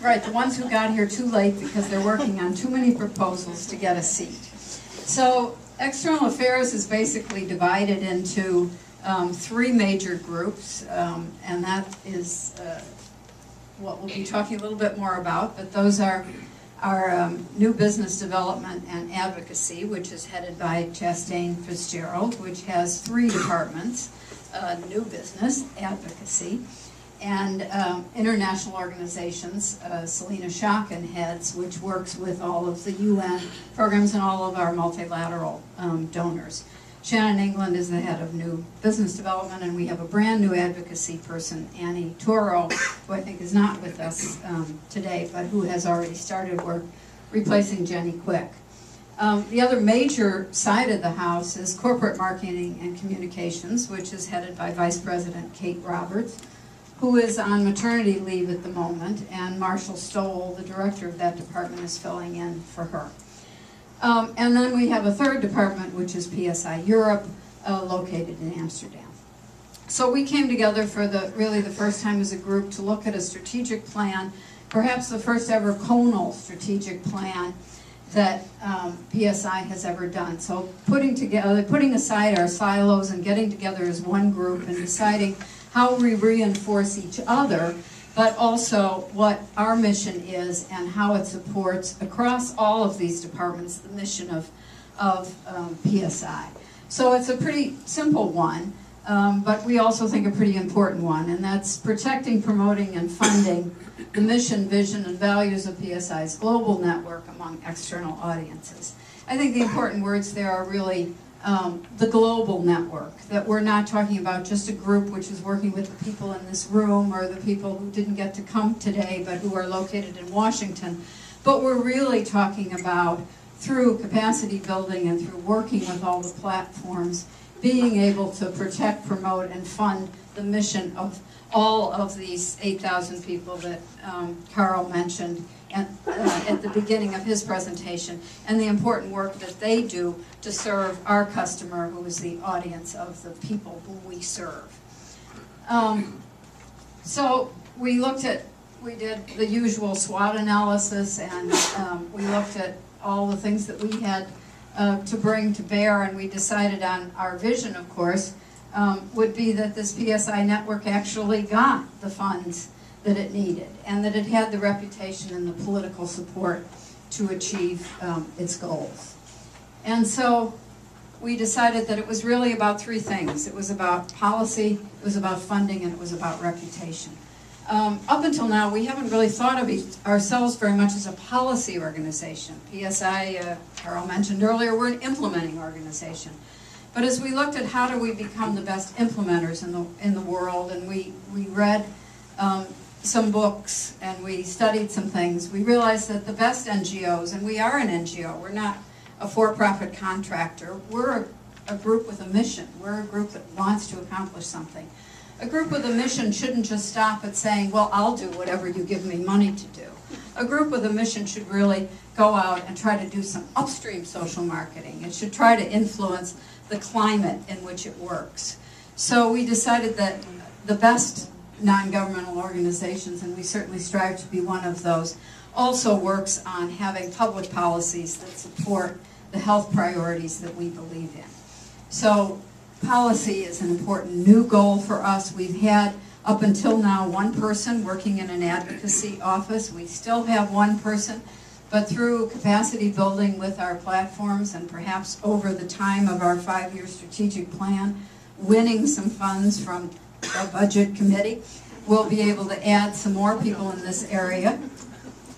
Right, the ones who got here too late because they're working on too many proposals to get a seat. So external affairs is basically divided into three major groups, and that is what we'll be talking a little bit more about, but those are our new business development and advocacy, which is headed by Chastain Fitzgerald, which has three departments: new business, advocacy, and international organizations. Selena Schocken heads, which works with all of the UN programs and all of our multilateral donors. Shannon England is the head of new business development, and we have a brand new advocacy person, Annie Toro, who I think is not with us today, but who has already started work replacing Jenny Quick. The other major side of the house is corporate marketing and communications, which is headed by Vice President Kate Roberts, who is on maternity leave at the moment, and Marshall Stoll, the director of that department, is filling in for her. And then we have a third department, which is PSI Europe, located in Amsterdam. So we came together for really the first time as a group to look at a strategic plan, perhaps the first ever conal strategic plan that PSI has ever done. So putting aside our silos and getting together as one group and deciding how we reinforce each other, but also what our mission is and how it supports across all of these departments the mission of PSI. So it's a pretty simple one, but we also think a pretty important one, and that's protecting, promoting, and funding the mission, vision, and values of PSI's global network among external audiences. I think the important words there are really the global network, that we're not talking about just a group which is working with the people in this room or the people who didn't get to come today but who are located in Washington, but we're really talking about, through capacity building and through working with all the platforms, being able to protect, promote, and fund the mission of all of these 8,000 people that Karl mentioned at the beginning of his presentation, and the important work that they do to serve our customer, who is the audience of the people whom we serve. So we did the usual SWOT analysis, and we looked at all the things that we had to bring to bear, and we decided on our vision, of course, would be that this PSI network actually got the funds that it needed, and that it had the reputation and the political support to achieve its goals. And so we decided that it was really about three things. It was about policy, it was about funding, and it was about reputation. Up until now, we haven't really thought of ourselves very much as a policy organization. PSI, Karl mentioned earlier, we're an implementing organization. But as we looked at how do we become the best implementers in the world, and we read some books and we studied some things, we realized that the best NGOs, and we are an NGO, we're not a for-profit contractor, we're a group with a mission, we're a group that wants to accomplish something. A group with a mission shouldn't just stop at saying, well, I'll do whatever you give me money to do. A group with a mission should really go out and try to do some upstream social marketing. It should try to influence the climate in which it works. So we decided that the best non-governmental organizations, and we certainly strive to be one of those, also works on having public policies that support the health priorities that we believe in. So policy is an important new goal for us. We've had, up until now, one person working in an advocacy office. We still have one person, but through capacity building with our platforms and perhaps over the time of our 5-year strategic plan, winning some funds from the budget committee, we'll be able to add some more people in this area,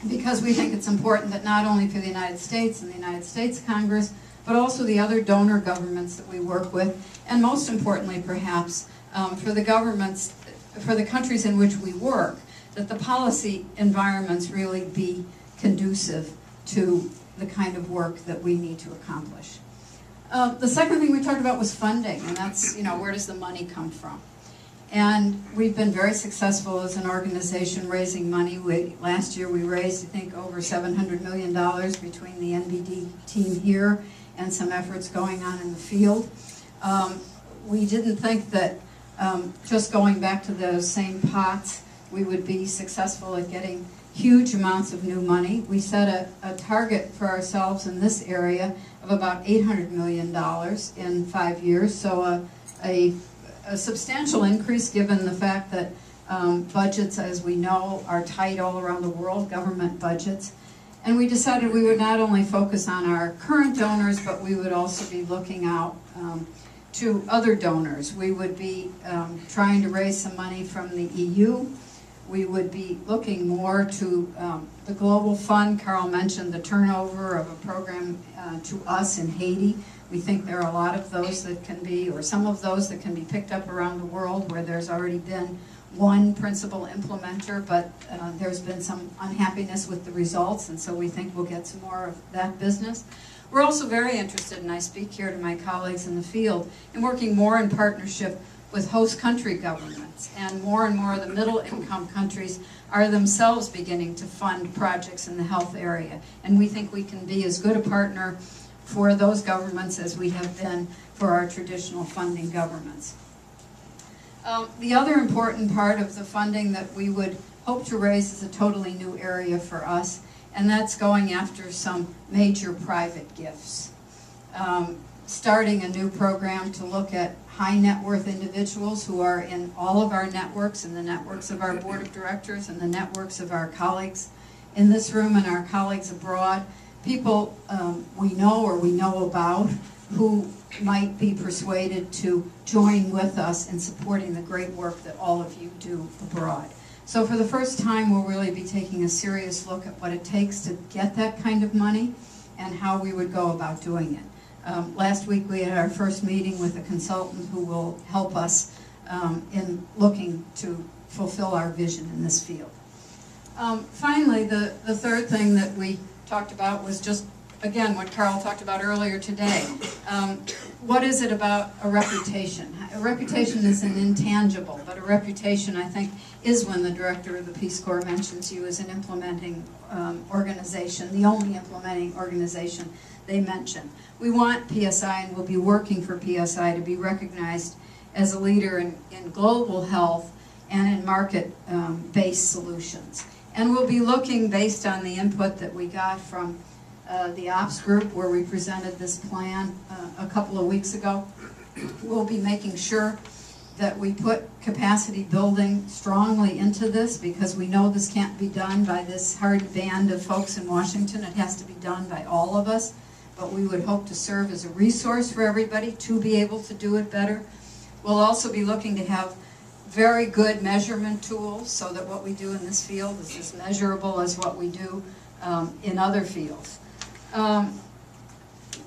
because we think it's important that not only for the United States and the United States Congress, but also the other donor governments that we work with, and most importantly perhaps for the governments, for the countries in which we work, that the policy environments really be conducive to the kind of work that we need to accomplish. The second thing we talked about was funding, and that's, where does the money come from? And we've been very successful as an organization raising money. Last year we raised, I think, over $700 million between the NBD team here and some efforts going on in the field. We didn't think that just going back to those same pots we would be successful at getting huge amounts of new money. We set a target for ourselves in this area of about $800 million in 5 years, so a substantial increase given the fact that budgets, as we know, are tight all around the world, government budgets. And we decided we would not only focus on our current donors, but we would also be looking out to other donors. We would be trying to raise some money from the EU. We would be looking more to the Global Fund. Karl mentioned the turnover of a program to us in Haiti. We think there are a lot of those that can be, or some of those that can be picked up around the world where there's already been one principal implementer, but there's been some unhappiness with the results, and so we think we'll get some more of that business. We're also very interested, and I speak here to my colleagues in the field, in working more in partnership with host country governments, and more of the middle income countries are themselves beginning to fund projects in the health area, and we think we can be as good a partner for those governments as we have been for our traditional funding governments. The other important part of the funding that we would hope to raise is a totally new area for us, and that's going after some major private gifts. Starting a new program to look at high net worth individuals who are in all of our networks, and the networks of our board of directors, and the networks of our colleagues in this room and our colleagues abroad. People we know or we know about who might be persuaded to join with us in supporting the great work that all of you do abroad. So for the first time, we'll really be taking a serious look at what it takes to get that kind of money and how we would go about doing it. Last week we had our first meeting with a consultant who will help us in looking to fulfill our vision in this field. Finally, the third thing that we talked about was just, again, what Karl talked about earlier today. What is it about a reputation? A reputation is an intangible, but a reputation, I think, is when the director of the Peace Corps mentions you as an implementing organization, the only implementing organization they mention. We want PSI, and we'll be working for PSI to be recognized as a leader in global health and in market-based solutions. And we'll be looking, based on the input that we got from the ops group where we presented this plan a couple of weeks ago, we'll be making sure that we put capacity building strongly into this, because we know this can't be done by this hard band of folks in Washington. It has to be done by all of us, but we would hope to serve as a resource for everybody to be able to do it better. We'll also be looking to have very good measurement tools so that what we do in this field is as measurable as what we do in other fields.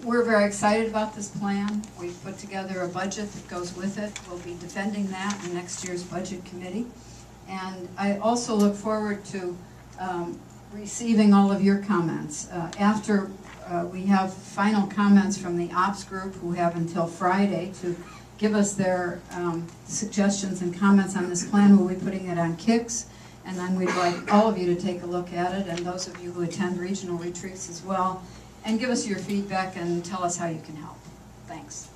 We're very excited about this plan. We've put together a budget that goes with it. We'll be defending that in next year's budget committee. And I also look forward to receiving all of your comments. After we have final comments from the ops group, who have until Friday to give us their suggestions and comments on this plan, we'll be putting it on Kicks. And then we'd like all of you to take a look at it, and those of you who attend regional retreats as well, and give us your feedback and tell us how you can help. Thanks.